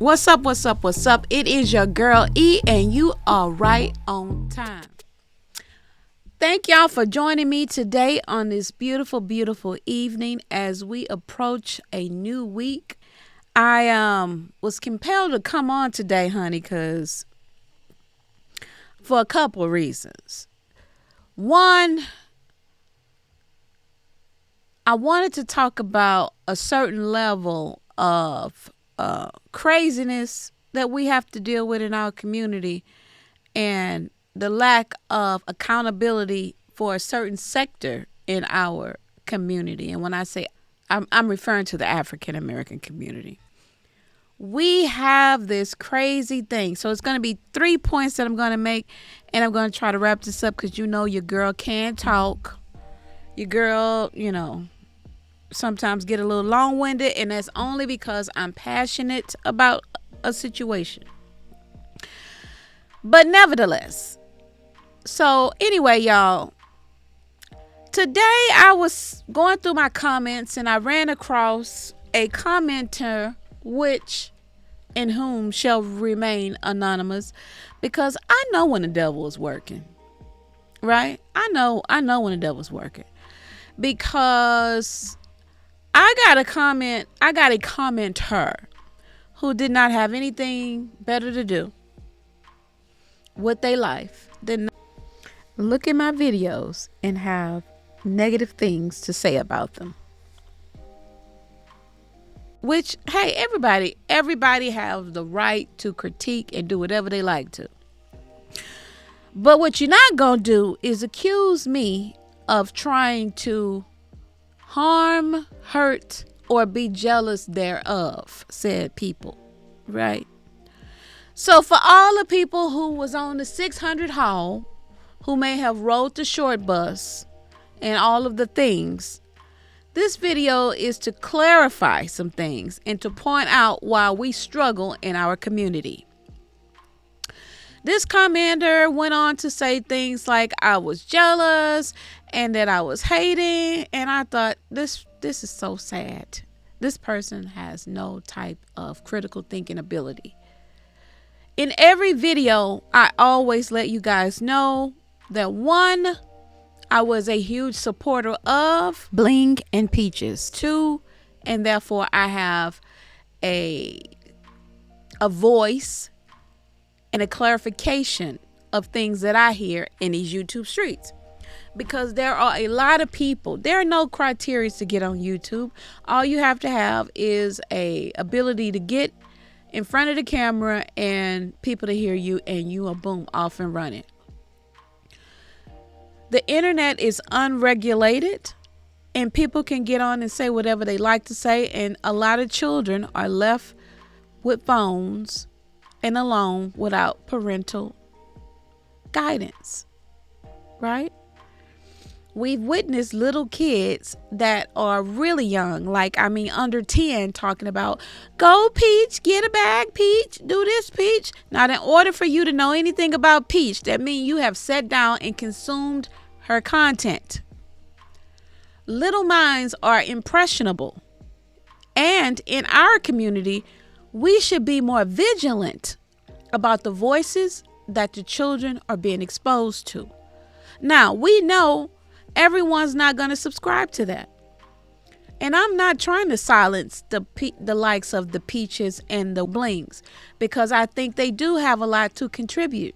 What's up? What's up? What's up? It is your girl E, and you are right on time. Thank y'all for joining me today on this beautiful, beautiful evening as we approach a new week. I was compelled to come on today, honey, because for a couple of reasons. One, I wanted to talk about a certain level of craziness that we have to deal with in our community and the lack of accountability for a certain sector in our community. And when I say I'm referring to the African American community. We have this crazy thing. So it's going to be 3 points that I'm going to make, and I'm going to try to wrap this up because your girl can talk. Your girl, sometimes get a little long-winded, and that's only because I'm passionate about a situation. But nevertheless, so anyway, y'all, today I was going through my comments and I ran across a commenter in whom shall remain anonymous, because I know when the devil is working, right? I know when the devil's working, because I got a commenter who did not have anything better to do with their life than look at my videos and have negative things to say about them. Which, hey, everybody has the right to critique and do whatever they like to. But what you're not going to do is accuse me of trying to harm, hurt, or be jealous thereof, said people, right? So for all the people who was on the 600 hall, who may have rode the short bus and all of the things, this video is to clarify some things and to point out why we struggle in our community. This commenter went on to say things like I was jealous and that I was hating, and I thought this is so sad. This person has no type of critical thinking ability. In every video, I always let you guys know that one, I was a huge supporter of Bling and Peaches. Two, and therefore I have a voice and a clarification of things that I hear in these YouTube streets. Because there are a lot of people, there are no criteria to get on YouTube. All you have to have is a ability to get in front of the camera and people to hear you, and you are boom, off and running. The internet is unregulated, and people can get on and say whatever they like to say, and a lot of children are left with phones and alone without parental guidance, right? We've witnessed little kids that are really young, under 10, talking about, go Peach, get a bag, Peach, do this, Peach. Now, in order for you to know anything about Peach, that means you have sat down and consumed her content. Little minds are impressionable. And in our community, we should be more vigilant about the voices that the children are being exposed to. Now, we know everyone's not going to subscribe to that. And I'm not trying to silence the likes of the Peaches and the Blings, because I think they do have a lot to contribute.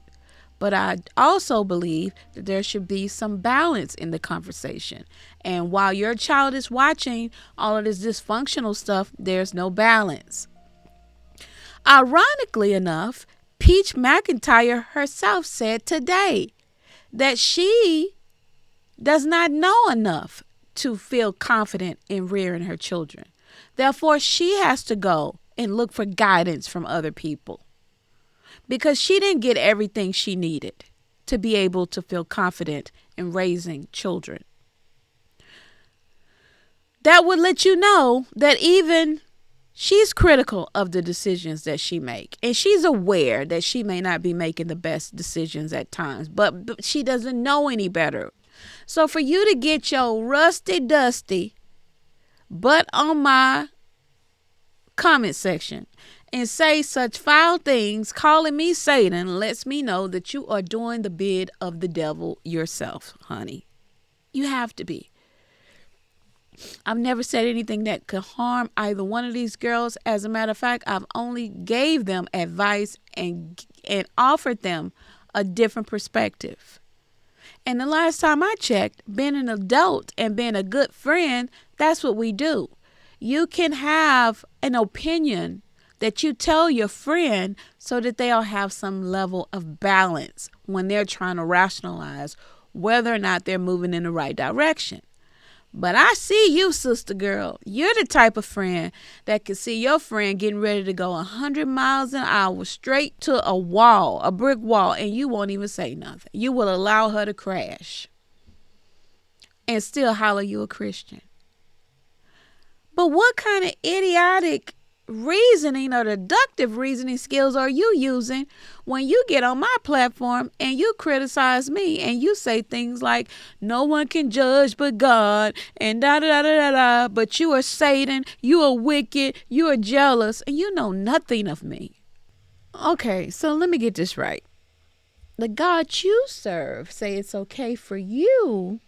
But I also believe that there should be some balance in the conversation. And while your child is watching all of this dysfunctional stuff, there's no balance. Ironically enough, Peach McIntyre herself said today that she does not know enough to feel confident in rearing her children. Therefore, she has to go and look for guidance from other people, because she didn't get everything she needed to be able to feel confident in raising children. That would let you know that even she's critical of the decisions that she make. And she's aware that she may not be making the best decisions at times, but she doesn't know any better. So for you to get your rusty dusty butt on my comment section and say such foul things, calling me Satan, lets me know that you are doing the bid of the devil yourself, honey. You have to be. I've never said anything that could harm either one of these girls. As a matter of fact, I've only gave them advice and offered them a different perspective. And the last time I checked, being an adult and being a good friend, that's what we do. You can have an opinion that you tell your friend so that they'll have some level of balance when they're trying to rationalize whether or not they're moving in the right direction. But I see you, sister girl. You're the type of friend that can see your friend getting ready to go 100 miles an hour straight to a wall, a brick wall, and you won't even say nothing. You will allow her to crash and still holler you a Christian. But what kind of idiotic reasoning or deductive reasoning skills are you using when you get on my platform and you criticize me and you say things like no one can judge but God and da da da da da, but you are Satan, you are wicked, you are jealous, and you know nothing of me? Okay, so let me get this right. The God you serve say it's okay for you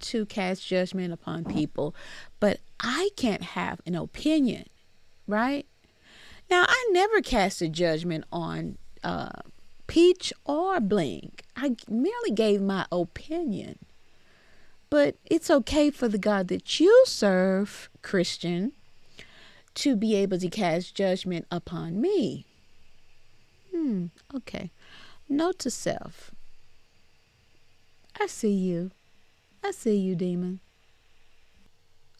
to cast judgment upon people, but I can't have an opinion. Right? Now, I never cast a judgment on Peach or Bling. I merely gave my opinion. But it's okay for the God that you serve, Christian, to be able to cast judgment upon me. Okay. Note to self. I see you. I see you, demon.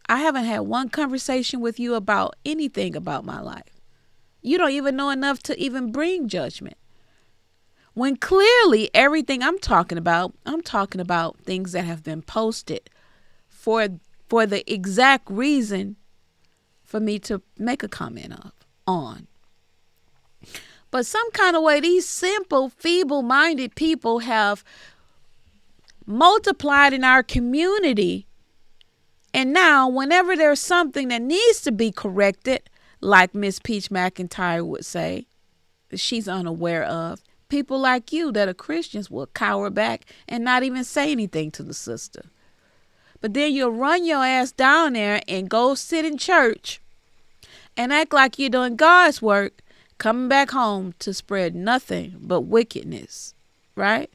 I haven't had one conversation with you about anything about my life. You don't even know enough to even bring judgment. When clearly everything I'm talking about things that have been posted for the exact reason for me to make a comment on. But some kind of way, these simple, feeble-minded people have multiplied in our community. And now, whenever there's something that needs to be corrected, like Miss Peach McIntyre would say, that she's unaware of, people like you that are Christians will cower back and not even say anything to the sister. But then you'll run your ass down there and go sit in church and act like you're doing God's work, coming back home to spread nothing but wickedness, right?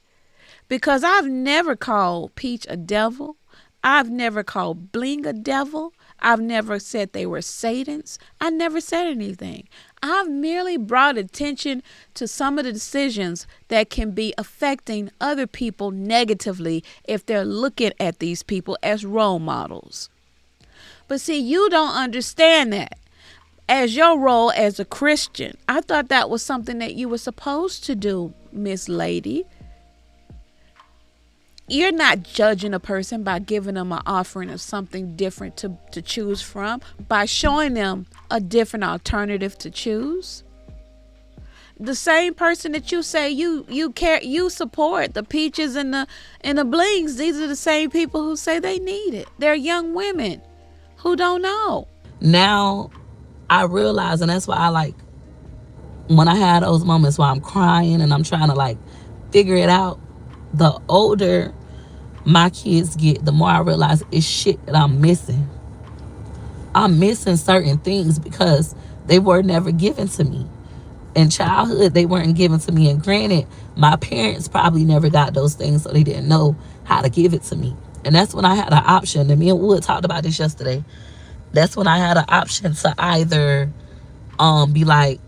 Because I've never called Peach a devil. I've never called Bling a devil. I've never said they were Satans. I never said anything. I've merely brought attention to some of the decisions that can be affecting other people negatively if they're looking at these people as role models. But see, you don't understand that. As your role as a Christian, I thought that was something that you were supposed to do, Miss Lady. You're not judging a person by giving them an offering of something different to choose from, by showing them a different alternative to choose. The same person that you say you support, the Peaches and the Blings, these are the same people who say they need it. They're young women who don't know. Now I realize, and that's why when I had those moments where I'm crying and I'm trying to figure it out, the older my kids get, the more I realize it's shit that I'm missing. I'm missing certain things because they were never given to me. In childhood, they weren't given to me. And granted, my parents probably never got those things, so they didn't know how to give it to me. And that's when I had an option. And me and Wood talked about this yesterday. That's when I had an option to either be like,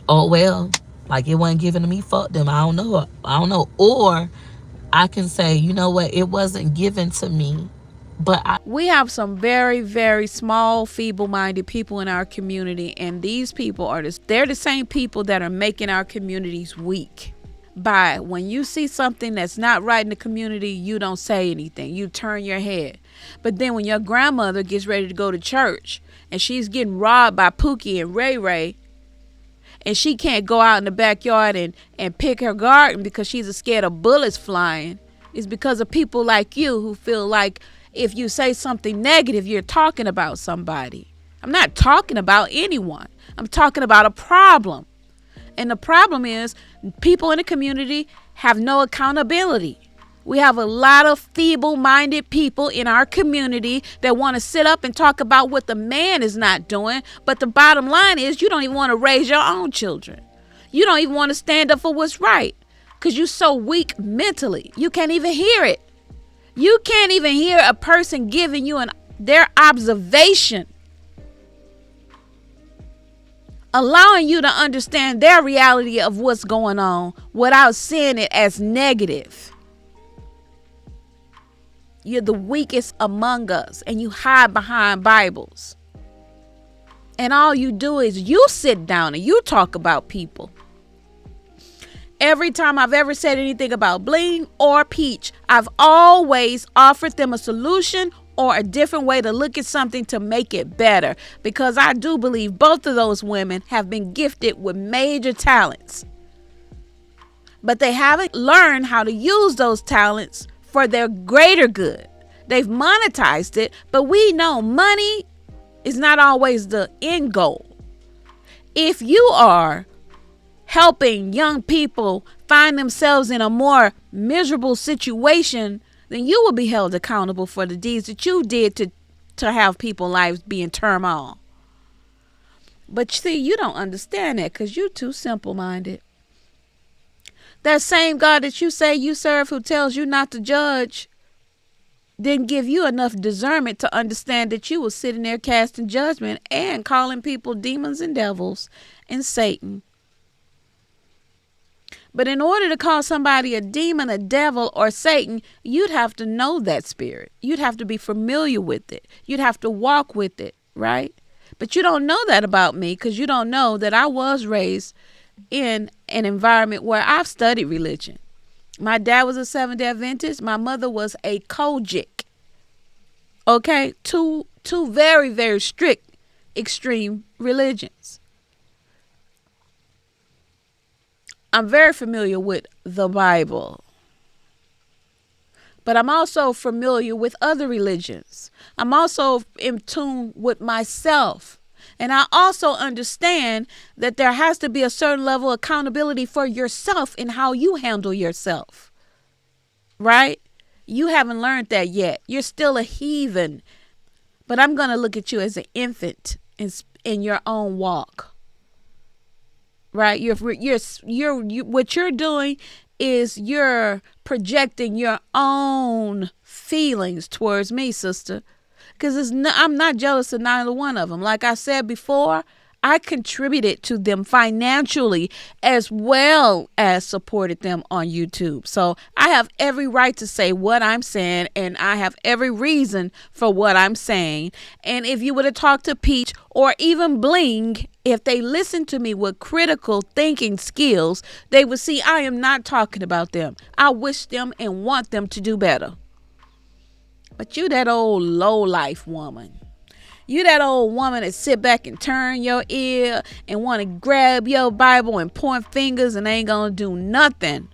oh, well, it wasn't given to me, fuck them, I don't know. Or I can say, you know what, it wasn't given to me, but we have some very, very small, feeble-minded people in our community, and these people they're the same people that are making our communities weak. By when you see something that's not right in the community, you don't say anything, you turn your head. But then when your grandmother gets ready to go to church and she's getting robbed by Pookie and Ray Ray, and she can't go out in the backyard and pick her garden because she's scared of bullets flying, it's because of people like you who feel like if you say something negative, you're talking about somebody. I'm not talking about anyone. I'm talking about a problem. And the problem is people in the community have no accountability. We have a lot of feeble-minded people in our community that want to sit up and talk about what the man is not doing. But the bottom line is you don't even want to raise your own children. You don't even want to stand up for what's right because you're so weak mentally. You can't even hear it. You can't even hear a person giving you their observation, allowing you to understand their reality of what's going on without seeing it as negative. You're the weakest among us, and you hide behind Bibles. And all you do is you sit down and you talk about people. Every time I've ever said anything about Bling or Peach, I've always offered them a solution or a different way to look at something to make it better. Because I do believe both of those women have been gifted with major talents. But they haven't learned how to use those talents for their greater good. They've monetized it, but we know money is not always the end goal. If you are helping young people find themselves in a more miserable situation, then you will be held accountable for the deeds that you did to have people's lives be in turmoil. But see, you don't understand that because you're too simple-minded. That same God that you say you serve, who tells you not to judge, didn't give you enough discernment to understand that you were sitting there casting judgment and calling people demons and devils and Satan. But in order to call somebody a demon, a devil, or Satan, you'd have to know that spirit. You'd have to be familiar with it. You'd have to walk with it, right? But you don't know that about me because you don't know that I was raised in an environment where I've studied religion. My dad was a Seventh-day Adventist. My mother was a Kojic. Okay? Two very, very strict, extreme religions. I'm very familiar with the Bible. But I'm also familiar with other religions. I'm also in tune with myself. And I also understand that there has to be a certain level of accountability for yourself in how you handle yourself. Right? You haven't learned that yet. You're still a heathen. But I'm going to look at you as an infant in your own walk. Right? What you're doing is you're projecting your own feelings towards me, sister. Because I'm not jealous of neither one of them. Like I said before, I contributed to them financially as well as supported them on YouTube. So I have every right to say what I'm saying, and I have every reason for what I'm saying. And if you would have talked to Peach or even Bling, if they listened to me with critical thinking skills, they would see I am not talking about them. I wish them and want them to do better. But you that old low-life woman. You that old woman that sit back and turn your ear and want to grab your Bible and point fingers and ain't going to do nothing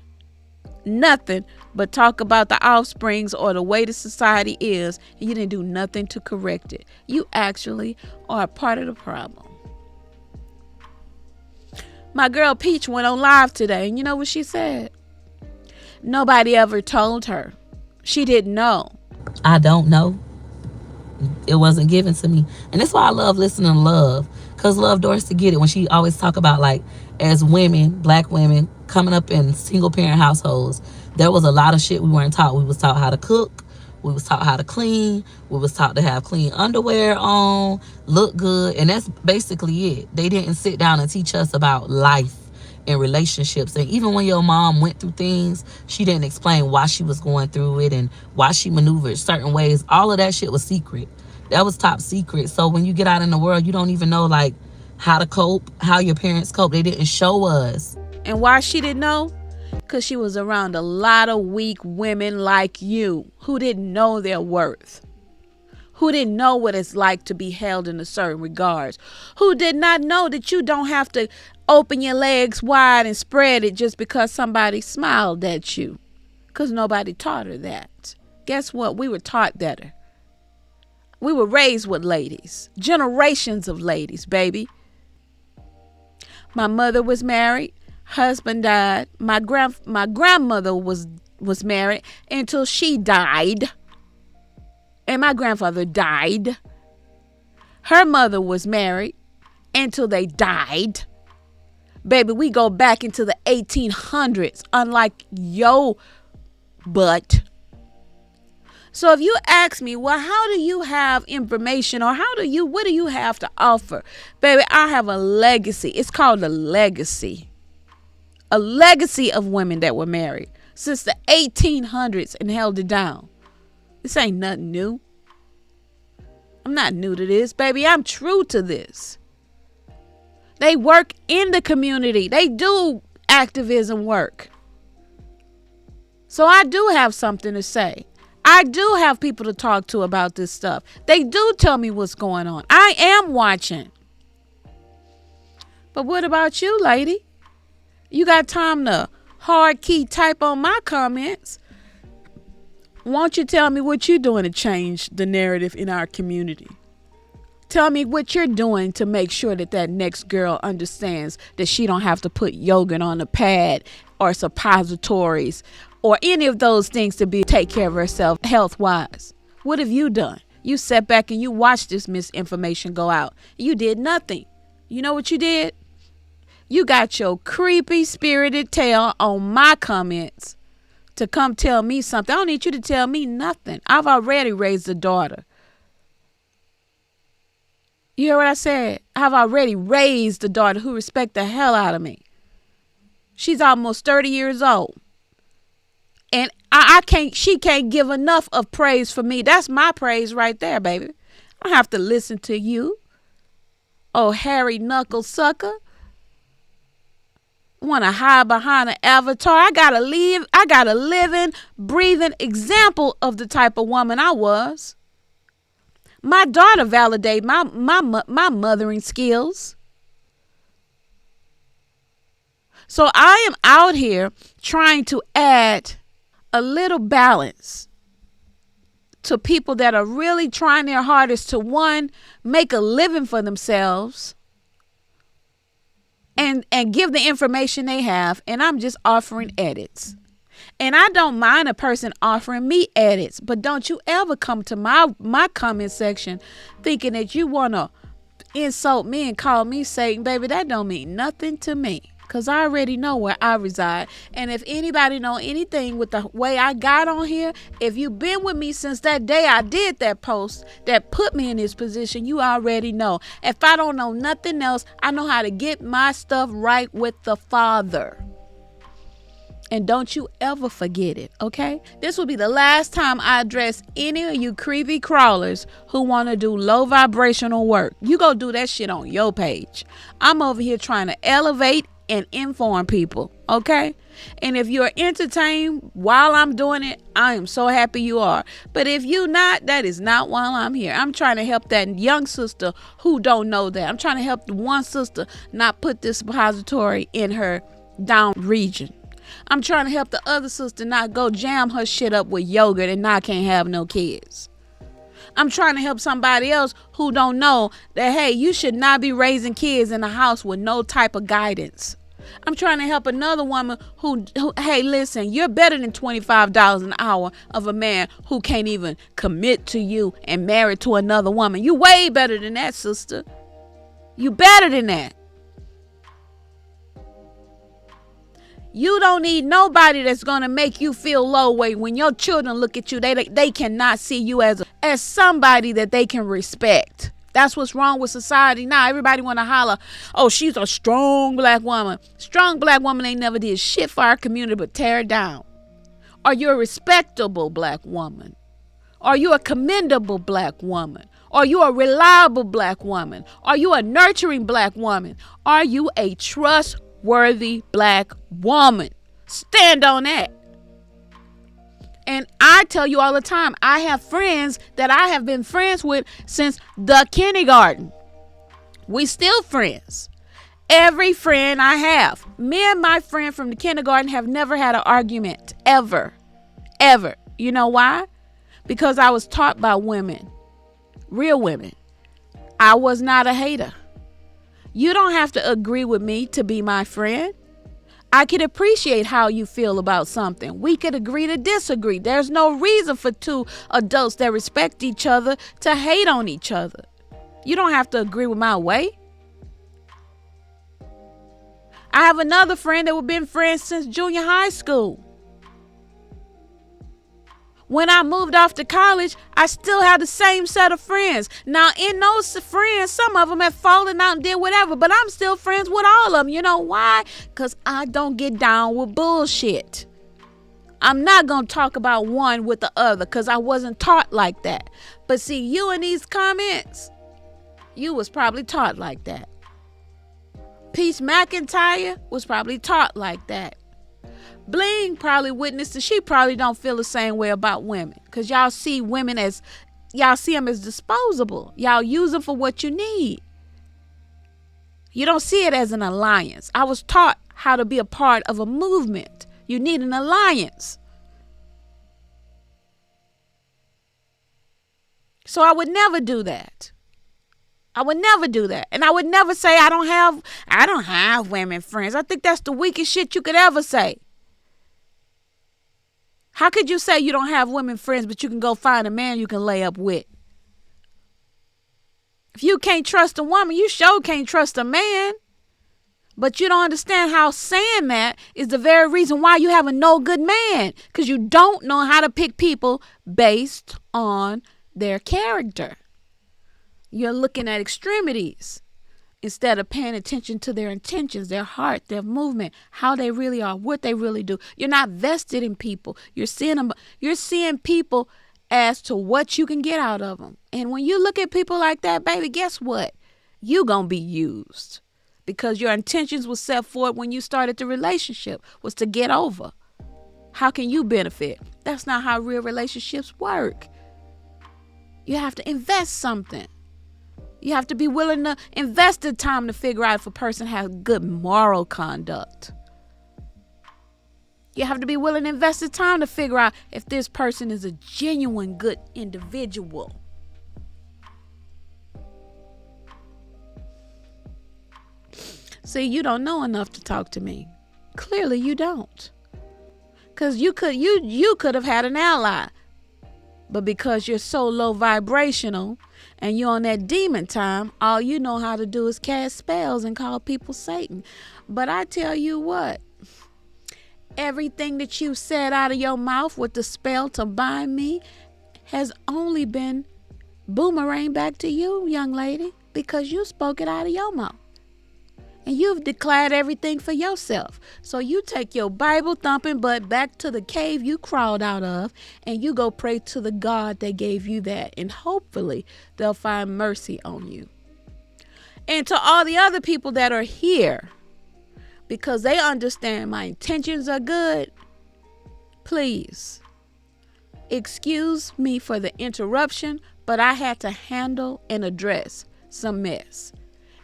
but talk about the offsprings or the way the society is, and you didn't do nothing to correct it. You actually are a part of the problem. My girl Peach went on live today, and you know what she said? Nobody ever told her. She didn't know. I don't know. It wasn't given to me. And that's why I love listening to Love. Because Love Dorsey get it when she always talk about, like, as women, black women, coming up in single parent households, there was a lot of shit we weren't taught. We was taught how to cook. We was taught how to clean. We was taught to have clean underwear on, look good. And that's basically it. They didn't sit down and teach us about life and relationships. And even when your mom went through things, she didn't explain why she was going through it and why she maneuvered certain ways. All of that shit was secret. That was top secret. So when you get out in the world, you don't even know, like, how to cope, how your parents cope. They didn't show us. And why she didn't know? Because she was around a lot of weak women like you who didn't know their worth, who didn't know what it's like to be held in a certain regards, who did not know that you don't have to open your legs wide and spread it just because somebody smiled at you, because nobody taught her that. Guess what? We were taught better. We were raised with ladies, generations of ladies, baby. My mother was married. Husband died. My grandmother was married until she died. And my grandfather died. Her mother was married until they died. Baby, we go back into the 1800s, unlike yo butt. So if you ask me, well, how do you have information, or what do you have to offer? Baby, I have a legacy. It's called a legacy. A legacy of women that were married since the 1800s and held it down. This ain't nothing new. I'm not new to this, baby. I'm true to this. They work in the community. They do activism work. So I do have something to say. I do have people to talk to about this stuff. They do tell me what's going on. I am watching. But what about you, lady? You got time to hard key type on my comments? Won't you tell me what you're doing to change the narrative in our community? Tell me what you're doing to make sure that next girl understands that she don't have to put yogurt on a pad or suppositories or any of those things to take care of herself health-wise. What have you done? You sat back and you watched this misinformation go out. You did nothing. You know what you did? You got your creepy spirited tail on my comments to come tell me something. I don't need you to tell me nothing. I've already raised a daughter. You hear what I said? I've already raised a daughter who respects the hell out of me. She's almost 30 years old. And she can't give enough of praise for me. That's my praise right there, baby. I don't have to listen to you. Oh, hairy knuckle sucker. Want to hide behind an avatar. I got a living, breathing example of the type of woman I was. My daughter validated my mothering skills. So I am out here trying to add a little balance to people that are really trying their hardest to, one, make a living for themselves and give the information they have. And I'm just offering edits. And I don't mind a person offering me edits, but don't you ever come to my comment section thinking that you want to insult me and call me Satan. Baby, that don't mean nothing to me, because I already know where I reside. And if anybody know anything with the way I got on here, if you've been with me since that day I did that post that put me in this position, you already know. If I don't know nothing else, I know how to get my stuff right with the Father. And don't you ever forget it, okay? This will be the last time I address any of you creepy crawlers who want to do low vibrational work. You go do that shit on your page. I'm over here trying to elevate and inform people, okay? And if you're entertained while I'm doing it, I am so happy you are. But if you not, that is not while I'm here. I'm trying to help that young sister who don't know that. I'm trying to help the one sister not put this suppository in her down region. I'm trying to help the other sister not go jam her shit up with yogurt and not can't have no kids. I'm trying to help somebody else who don't know that, hey, you should not be raising kids in a house with no type of guidance. I'm trying to help another woman who hey, listen, you're better than $25 an hour of a man who can't even commit to you and married to another woman. You way better than that, sister. You better than that. You don't need nobody that's going to make you feel low weight. When your children look at you, they cannot see you as somebody that they can respect. That's what's wrong with society now. Everybody want to holler, oh, she's a strong black woman. Strong black woman ain't never did shit for our community but tear it down. Are you a respectable black woman? Are you a commendable black woman? Are you a reliable black woman? Are you a nurturing black woman? Are you a trustworthy black woman? Stand on that. And I tell you all the time, I have friends that I have been friends with since the kindergarten. We still friends. Every friend I have, me and my friend from the kindergarten have never had an argument, ever. You know why? Because I was taught by women, real women. I was not a hater. You don't have to agree with me to be my friend. I can appreciate how you feel about something. We could agree to disagree. There's no reason for two adults that respect each other to hate on each other. You don't have to agree with my way. I have another friend that we've been friends since junior high school. When I moved off to college, I still had the same set of friends. Now, in those friends, some of them have fallen out and did whatever, but I'm still friends with all of them. You know why? Because I don't get down with bullshit. I'm not going to talk about one with the other because I wasn't taught like that. But see, you in these comments, you was probably taught like that. Peace McIntyre was probably taught like that. Bling probably witnessed, and she probably don't feel the same way about women, because y'all see women as, y'all see them as disposable. Y'all use them for what you need. You don't see it as an alliance. I was taught how to be a part of a movement. You need an alliance. So I would never do that. I would never do that. And I would never say I don't have women friends. I think that's the weakest shit you could ever say. How could you say you don't have women friends, but you can go find a man you can lay up with? If you can't trust a woman, you sure can't trust a man. But you don't understand how saying that is the very reason why you have a no good man. Because you don't know how to pick people based on their character. You're looking at extremities instead of paying attention to their intentions, their heart, their movement, how they really are, what they really do. You're not vested in people. You're seeing people as to what you can get out of them. And when you look at people like that, baby, guess what? You gonna be used because your intentions were set forth when you started the relationship was to get over. How can you benefit? That's not how real relationships work. You have to invest something. You have to be willing to invest the time to figure out if a person has good moral conduct. You have to be willing to invest the time to figure out if this person is a genuine good individual. See, you don't know enough to talk to me. Clearly you don't. Because you could have had an ally. But because you're so low vibrational and you're on that demon time, all you know how to do is cast spells and call people Satan. But I tell you what, everything that you said out of your mouth with the spell to bind me has only been boomerang back to you, young lady, because you spoke it out of your mouth. And you've declared everything for yourself. So you take your Bible thumping butt back to the cave you crawled out of and you go pray to the God that gave you that. And hopefully they'll find mercy on you. And to all the other people that are here, because they understand my intentions are good, please excuse me for the interruption, but I had to handle and address some mess.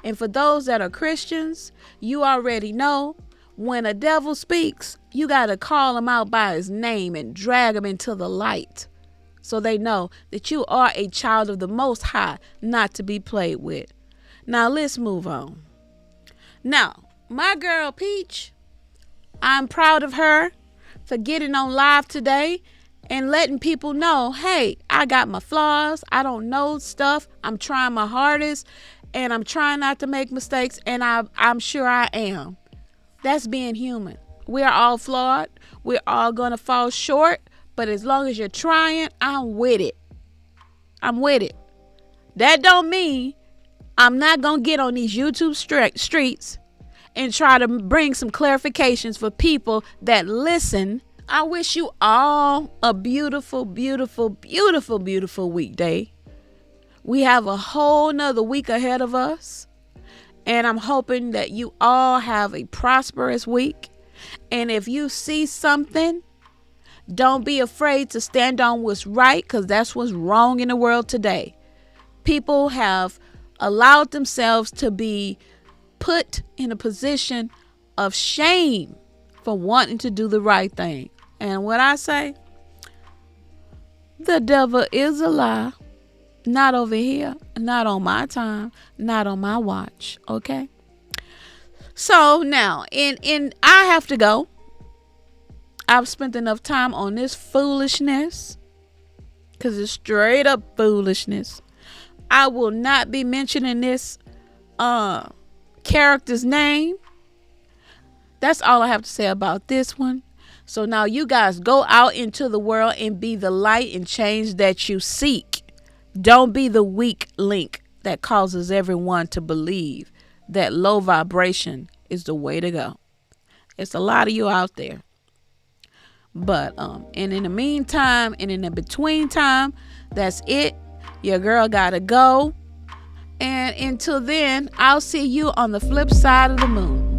And for those that are Christians, you already know when a devil speaks, you got to call him out by his name and drag him into the light so they know that you are a child of the Most High, not to be played with. Now, let's move on. Now, my girl Peach, I'm proud of her for getting on live today and letting people know, hey, I got my flaws. I don't know stuff. I'm trying my hardest. And I'm trying not to make mistakes, and I'm sure I am. That's being human. We're all flawed. We're all going to fall short. But as long as you're trying, I'm with it. I'm with it. That don't mean I'm not going to get on these YouTube streets and try to bring some clarifications for people that listen. I wish you all a beautiful, beautiful, beautiful, beautiful weekday. We have a whole nother week ahead of us. And I'm hoping that you all have a prosperous week. And if you see something, don't be afraid to stand on what's right, because that's what's wrong in the world today. People have allowed themselves to be put in a position of shame for wanting to do the right thing. And what I say, the devil is a lie. Not over here, not on my time, not on my watch, okay? So now, in I have to go. I've spent enough time on this foolishness, because it's straight up foolishness. I will not be mentioning this character's name. That's all I have to say about this one. So now you guys go out into the world and be the light and change that you seek. Don't be the weak link that causes everyone to believe that low vibration is the way to go. It's a lot of you out there. But and in the meantime and in the between time, that's it. Your girl gotta go. And until then, I'll see you on the flip side of the moon.